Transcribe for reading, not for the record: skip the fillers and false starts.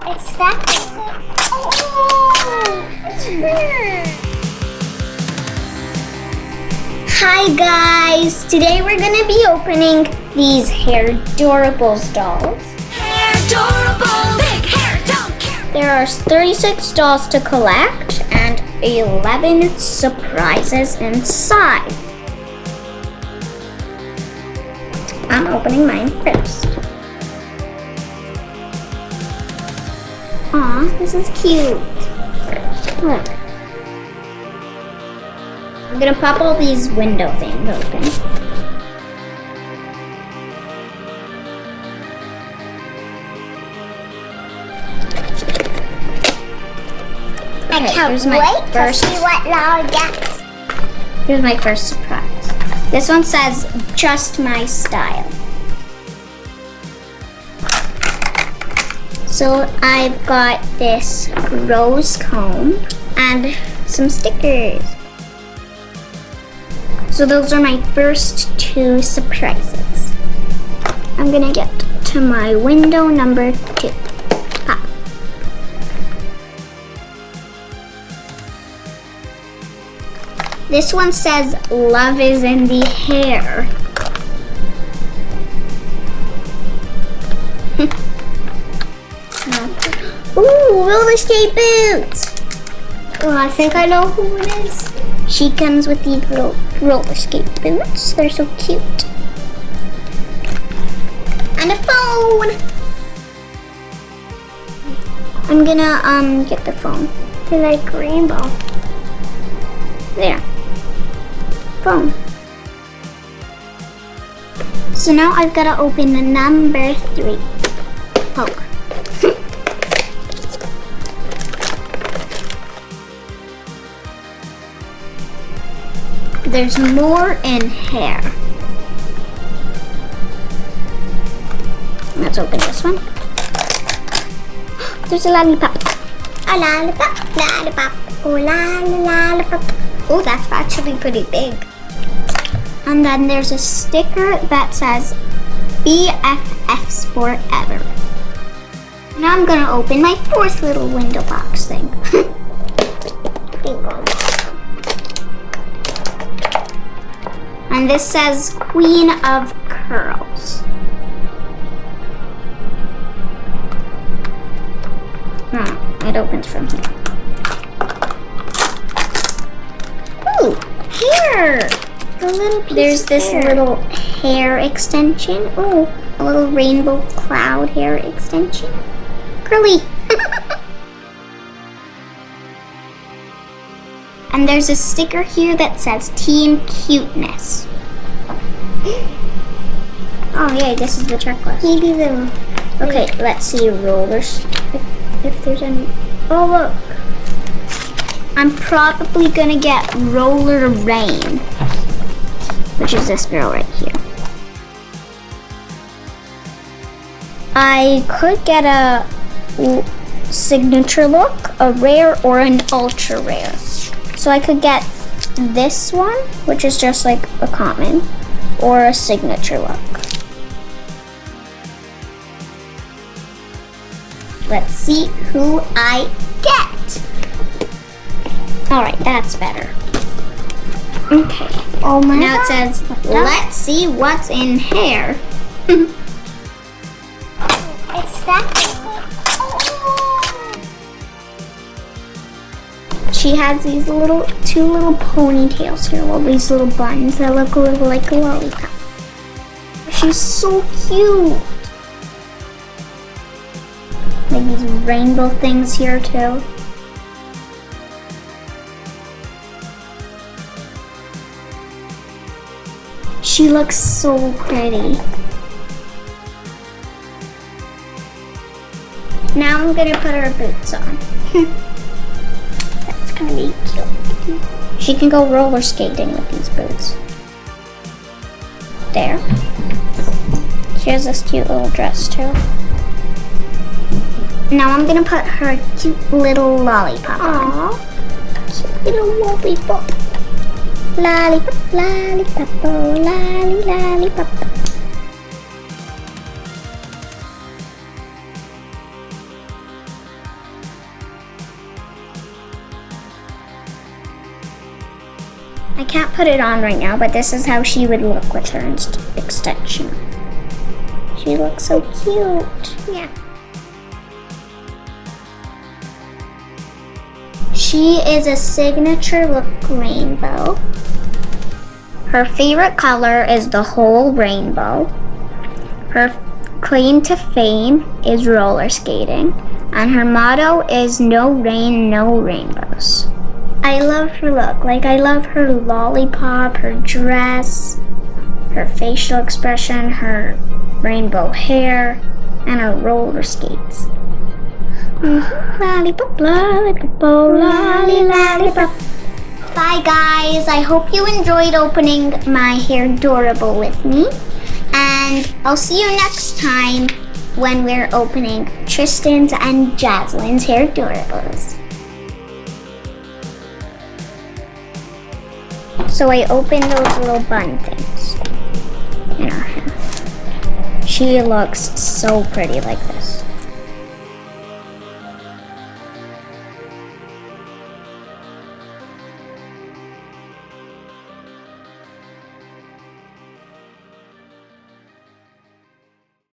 It's that. Oh, it's her. Hi guys, today we're gonna be opening these Hairdorables dolls. Hairdorables, big hair, don't care. There are 36 dolls to collect and 11 surprises inside. I'm opening mine first. Aw, this is cute. Look. I'm gonna pop all these window things open. I can't wait to see what Laura gets. Here's my first surprise. This one says, just my style. So I've got this rose comb and some stickers. So those are my first two surprises. I'm gonna get to my window number 2. Pop. This one says, love is in the hair. Ooh, roller skate boots. Oh, I think I know who it is. She comes with these little roller skate boots. They're so cute. And a phone. I'm gonna get the phone. They're like rainbow. There. Phone. So now I've got to open the number 3. Poke. There's more in hair. Let's open this one. There's a lollipop. A lollipop, lollipop. Oh, lollipop. Oh, that's actually pretty big. And then there's a sticker that says BFFs forever. Now I'm gonna open my 4th little window box thing. And this says Queen of Curls. It opens from here. Ooh, hair! There's this little hair extension. Oh, a little rainbow cloud hair extension. Curly. And there's a sticker here that says Team Cuteness. Oh yay, this is the checklist. Maybe the... Okay, let's see rollers. If there's any... Oh look. I'm probably gonna get Roller Rayne, which is this girl right here. I could get a signature look, a rare, or an ultra rare. So I could get this one, which is just like a common, or a signature look. Let's see who I get. All right, that's better. Okay. Oh my Now God. it says, let's see what's in hair. It's that. She has these two little ponytails here, all these little buns that look a little like a lollipop. She's so cute. Like these rainbow things here too. She looks so pretty. Now I'm gonna put her boots on. That's gonna be cute. She can go roller skating with these boots. There. She has this cute little dress too. Now I'm gonna put her cute little lollipop on. Cute little lollipop. Lollipop, lollipop, oh, lolly, lollipop. I can't put it on right now, but this is how she would look with her extension. She looks so cute. Yeah. She is a signature look rainbow. Her favorite color is the whole rainbow. Her claim to fame is roller skating. And her motto is no rain, no rainbows. I love her look. Like, I love her lollipop, her dress, her facial expression, her rainbow hair, and her roller skates. Lollipop, lollipop, oh, lolly, lollipop. Bye, guys. I hope you enjoyed opening my Hairdorable with me. And I'll see you next time when we're opening Tristan's and Jaslyn's Hairdorables. So I opened those little bun things in our house. She looks so pretty like this.